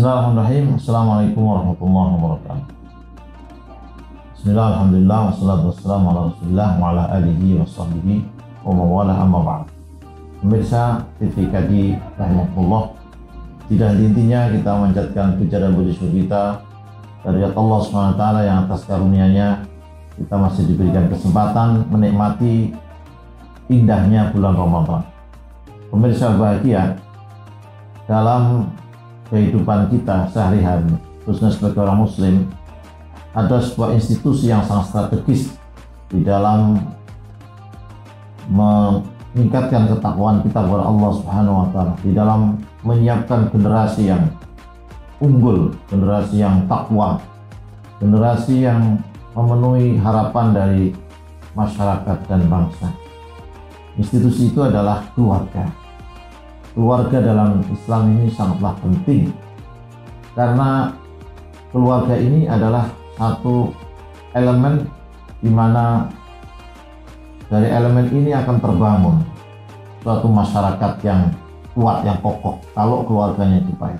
Bismillahirrahmanirrahim. Assalamualaikum warahmatullahi wabarakatuh. Bismillah, alhamdulillah, wassalatu wassalamu ala rasulillah wa ala alihi wa sahbihi wa mawala amma ba'd. Pemirsa TV Kadi rahimahullah, tidak intinya kita memanjatkan puja dan puji syukur kita dari Allah SWT yang atas karunia-Nya kita masih diberikan kesempatan menikmati indahnya bulan Ramadan. Pemirsa bahagia, dalam kehidupan kita sehari-hari, khususnya sebagai orang muslim, ada sebuah institusi yang sangat strategis di dalam meningkatkan ketakwaan kita kepada Allah Subhanahu wa Ta'ala, di dalam menyiapkan generasi yang unggul, generasi yang takwa, generasi yang memenuhi harapan dari masyarakat dan bangsa. Institusi itu adalah keluarga. Keluarga dalam Islam ini sangatlah penting, karena keluarga ini adalah satu elemen di mana dari elemen ini akan terbangun suatu masyarakat yang kuat, yang kokoh kalau keluarganya itu baik.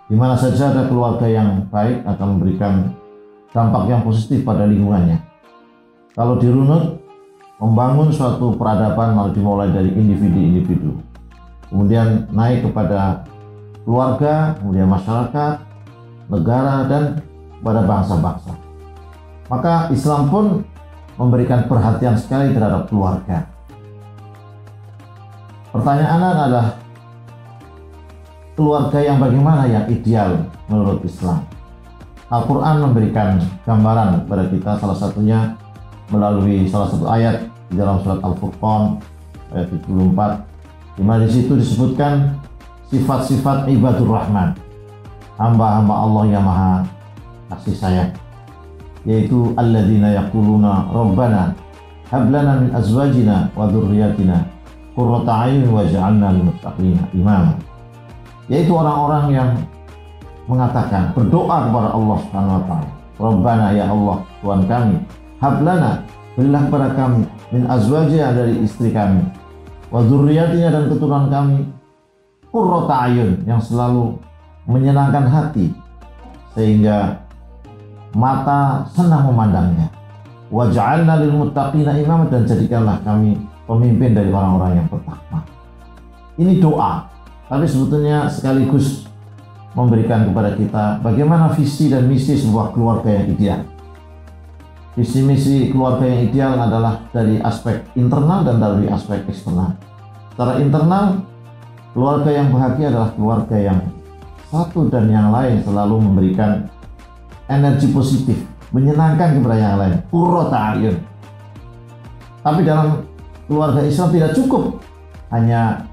Di mana saja ada keluarga yang baik akan memberikan dampak yang positif pada lingkungannya. Kalau dirunut, membangun suatu peradaban harus dimulai dari individu-individu, kemudian naik kepada keluarga, kemudian masyarakat, negara, dan pada bangsa-bangsa. Maka Islam pun memberikan perhatian sekali terhadap keluarga. Pertanyaannya adalah, keluarga yang bagaimana yang ideal menurut Islam? Al-Quran memberikan gambaran kepada kita, salah satunya melalui salah satu ayat di dalam surat Al-Furqan ayat 74, di mana di situ disebutkan sifat-sifat ibadur rahman, hamba-hamba Allah yang maha kasih sayang, yaitu alladzina yaquluna rabbana hab lana min azwajina wa dzurriyyatina qurrata a'yun waj'alna lil muttaqina imama, yaitu orang-orang yang mengatakan, berdoa kepada Allah Subhanahu wa Ta'ala, Rabbana, ya Allah Tuhan kami, hab lana, berilah kepada kami, min azwajina, dari istri kami, wa dzurriyyatina, dan keturunan kami, qurrata a'yun, yang selalu menyenangkan hati sehingga mata senang memandangnya, waj'alna lil muttaqina imama, dan jadikanlah kami pemimpin dari orang-orang yang bertakwa. Ini doa, tapi sebetulnya sekaligus memberikan kepada kita bagaimana visi dan misi sebuah keluarga yang ideal. Visi misi keluarga yang ideal adalah dari aspek internal dan dari aspek eksternal. Secara internal, keluarga yang bahagia adalah keluarga yang satu dan yang lain selalu memberikan energi positif, menyenangkan kepada yang lain, qurrata a'yun. Tapi dalam keluarga Islam tidak cukup hanya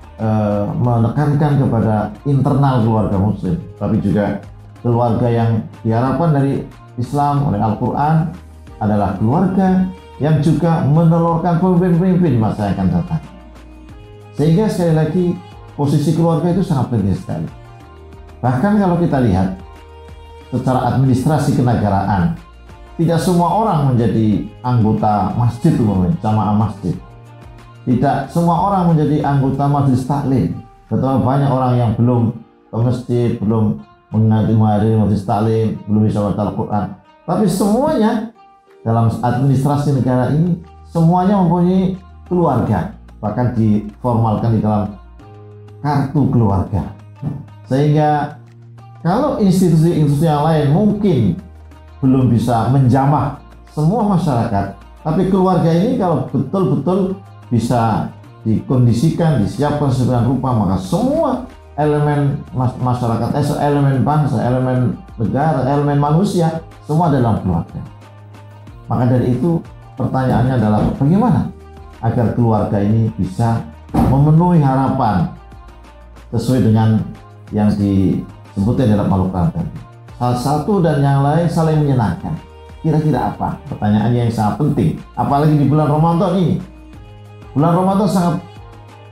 menekankan kepada internal keluarga muslim, tapi juga keluarga yang diharapkan dari Islam oleh Al-Quran adalah keluarga yang juga menelurkan pemimpin-pemimpin masa yang akan datang. Sehingga sekali lagi, posisi keluarga itu sangat penting sekali. Bahkan kalau kita lihat secara administrasi kenegaraan, tidak semua orang menjadi anggota masjid umumnya, jamaah masjid. Tidak semua orang menjadi anggota majelis taklim. Betapa banyak orang yang belum ke masjid, belum menghadiri majelis taklim, belum bisa baca Al-Quran. Tapi semuanya dalam administrasi negara ini, semuanya mempunyai keluarga. Bahkan diformalkan di dalam kartu keluarga. Sehingga kalau institusi-institusi yang lain mungkin belum bisa menjamah semua masyarakat, tapi keluarga ini kalau betul-betul bisa dikondisikan, disiapkan sedemikian rupa, maka semua elemen masyarakat, elemen bangsa, elemen negara, elemen manusia, semua dalam keluarga. Maka dari itu pertanyaannya adalah bagaimana agar keluarga ini bisa memenuhi harapan sesuai dengan yang disebutkan dalam Al-Quran tadi. Salah satu dan yang lain saling menyenangkan. Kira-kira apa? Pertanyaannya yang sangat penting, apalagi di bulan Ramadan ini. Bulan Ramadan sangat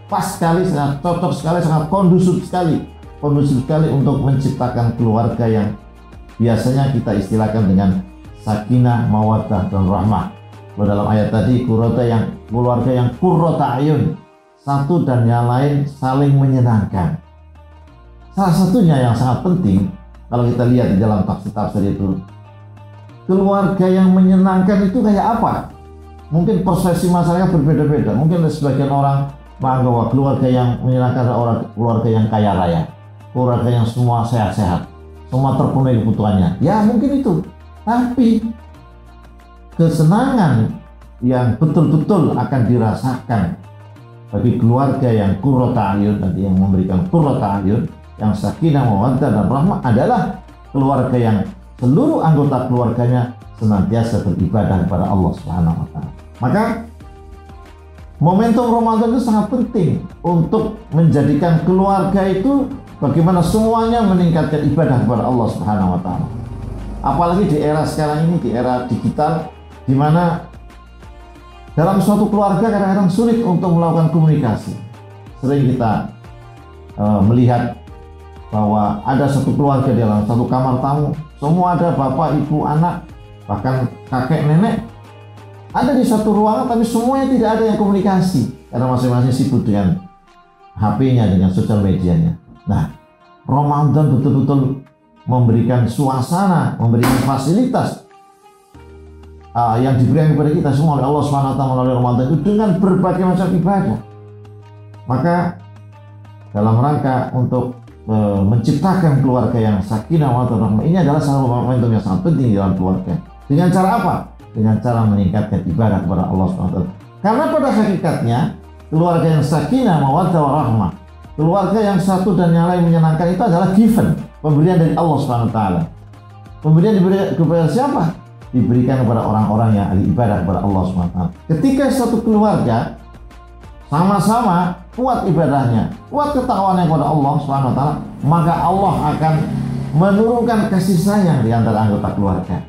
pas sekali, sangat cocok sekali, sangat kondusif sekali untuk menciptakan keluarga yang biasanya kita istilahkan dengan sakinah, mawaddah, dan rahmah. Kalau dalam ayat tadi, keluarga yang qurrata a'yun, satu dan yang lain saling menyenangkan. Salah satunya yang sangat penting, kalau kita lihat di dalam tafsir-tafsir itu, keluarga yang menyenangkan itu kayak apa? Mungkin persepsi masyarakat berbeda-beda. Mungkin sebagian orang menganggap bahwa keluarga yang menyenangkan adalah keluarga yang kaya raya, keluarga yang semua sehat-sehat, semua terpenuhi kebutuhannya. Ya mungkin itu. Tapi kesenangan yang betul-betul akan dirasakan bagi keluarga yang qurrata a'yun, nanti yang memberikan qurrata a'yun, yang sakinah, mawaddah dan rahmah adalah keluarga yang seluruh anggota keluarganya senantiasa beribadah kepada Allah Subhanahu wa taala. Maka momentum Ramadan itu sangat penting untuk menjadikan keluarga itu bagaimana semuanya meningkatkan ibadah kepada Allah Subhanahu wa taala. Apalagi di era sekarang ini, di era digital, di mana dalam suatu keluarga kadang-kadang sulit untuk melakukan komunikasi. Sering kita melihat bahwa ada satu keluarga di dalam satu kamar tamu, semua ada bapak, ibu, anak, bahkan kakek, nenek, ada di satu ruangan, tapi semuanya tidak ada yang komunikasi karena masing-masing sibuk dengan HP-nya, dengan sosial medianya. Nah, Ramadan betul-betul memberikan suasana, memberikan fasilitas yang diberikan kepada kita semua oleh Allah SWT melalui Ramadan itu dengan berbagai macam ibadah. Maka dalam rangka untuk menciptakan keluarga yang sakinah mawaddah rahmah, ini adalah salah satu momentum yang sangat penting di dalam keluarga. Dengan cara apa? Dengan cara meningkatkan ibadah kepada Allah SWT. Karena pada hakikatnya keluarga yang sakinah mawaddah rahmah, keluarga yang satu dan yang lain menyenangkan itu adalah given, pemberian dari Allah SWT. Pemberian diberikan kepada siapa? Diberikan kepada orang-orang yang ahli ibadah kepada Allah SWT. Ketika satu keluarga sama-sama kuat ibadahnya, kuat ketakwaannya kepada Allah SWT, maka Allah akan menurunkan kasih sayang di antara anggota keluarga.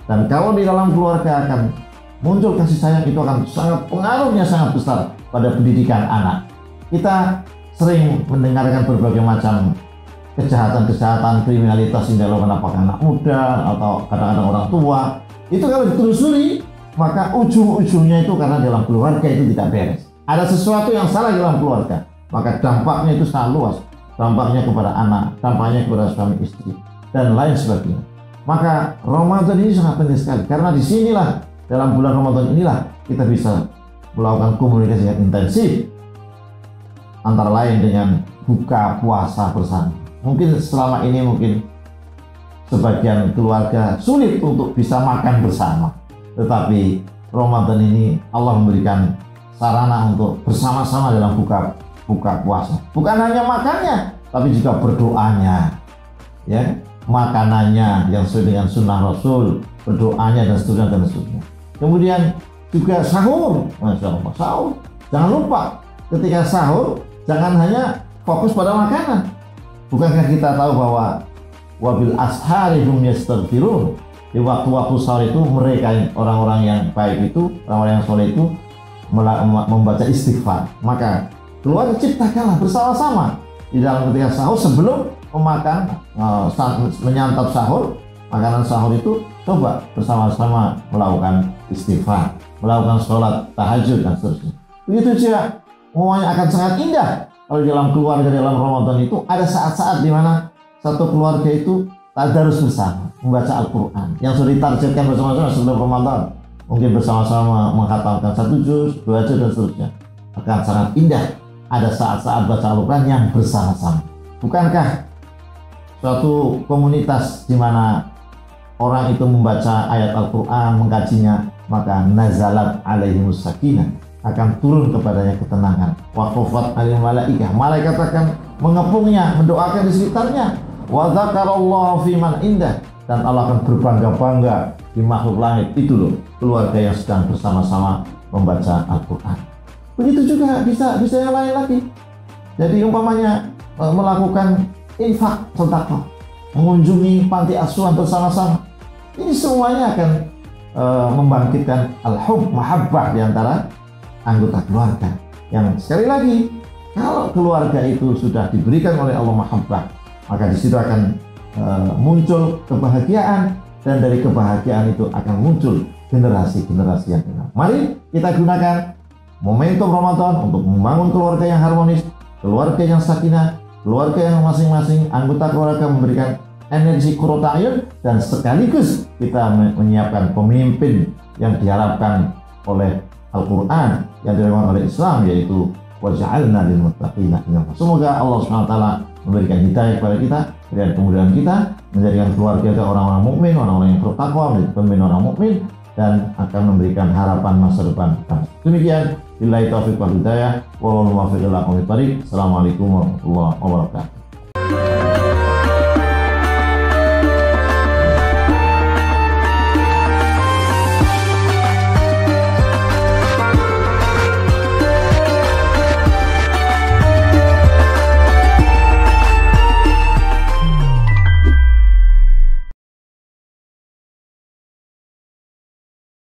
Dan kalau di dalam keluarga akan muncul kasih sayang, itu akan pengaruhnya sangat besar pada pendidikan anak. Kita sering mendengarkan berbagai macam kejahatan-kejahatan, kriminalitas yang dilakukan apakah anak muda atau kadang-kadang orang tua. Itu kalau ditelusuri, maka ujung-ujungnya itu karena dalam keluarga itu tidak beres. Ada sesuatu yang salah dalam keluarga, maka dampaknya itu sangat luas. Dampaknya kepada anak, dampaknya kepada suami istri, dan lain sebagainya. Maka Ramadan ini sangat penting sekali, karena disinilah, dalam bulan Ramadan inilah kita bisa melakukan komunikasi yang intensif, antara lain dengan buka puasa bersama. Mungkin selama ini sebagian keluarga sulit untuk bisa makan bersama, tetapi Ramadan ini Allah memberikan sarana untuk bersama-sama dalam buka puasa. Bukan hanya makannya, tapi juga berdoanya, ya, makanannya yang sesuai dengan sunnah Rasul, berdoanya dan seterusnya. Kemudian juga sahur, masya Allah, sahur. Jangan lupa ketika sahur jangan hanya fokus pada makanan. Bukankah kita tahu bahwa wabil ashari hum yastaghfirun, di waktu-waktu sahur itu mereka orang-orang yang baik itu, orang-orang yang soleh itu membaca istighfar. Maka keluarga ciptakanlah bersama-sama di dalam ketika sahur, sebelum memakan, menyantap sahur, makanan sahur itu coba bersama-sama melakukan istighfar, melakukan sholat tahajud dan seterusnya. Begitu juga semuanya akan sangat indah kalau dalam keluarga dalam Ramadan itu ada saat-saat di mana satu keluarga itu tadarus bersama, membaca Al-Quran yang sudah ditargetkan bersama-sama sebelum Ramadan. Mungkin bersama-sama menghatamkan 1 juz, 2 juz dan seterusnya. Akan sangat indah ada saat-saat baca Al-Quran yang bersama-sama. Bukankah suatu komunitas di mana orang itu membaca ayat Al-Quran, mengkajinya, maka nazalat alaihimus sakinah, akan turun kepadanya ketenangan. Wa khufat alayhim malaikah, malaikat akan mengepungnya, mendoakan di sekitarnya. Wa dzakarallahu fi man indah, dan Allah akan berbangga-bangga di makhluk langit. Itu loh keluarga yang sedang bersama-sama membaca Al-Quran. Begitu juga bisa yang lain lagi. Jadi umpamanya melakukan infak, sedekah, mengunjungi panti asuhan bersama-sama. Ini semuanya akan membangkitkan al-hub, mahabbah di antara anggota keluarga. Yang sekali lagi, kalau keluarga itu sudah diberikan oleh Allah mahabbah, maka di situ akan muncul kebahagiaan, dan dari kebahagiaan itu akan muncul generasi-generasi yang enak. Mari kita gunakan momentum Ramadan untuk membangun keluarga yang harmonis, keluarga yang sakinah, keluarga yang masing-masing, anggota keluarga memberikan energi qurrata a'yun, dan sekaligus kita menyiapkan pemimpin yang diharapkan oleh Al-Quran, yang dilakukan oleh Islam, yaitu waj'alna lil muttaqina imama. Semoga Allah SWT memberikan hidayah kepada kita, berikan kemudahan kita, menjadikan keluarga kita orang-orang mukmin, orang-orang yang bertakwa, menjadi pemimpin orang mukmin, dan akan memberikan harapan masa depan kita. Demikian, billahi taufiq wal hidayah, wallahu muwaffiq ila aqwamit thoriq. Assalamualaikum warahmatullahi wabarakatuh.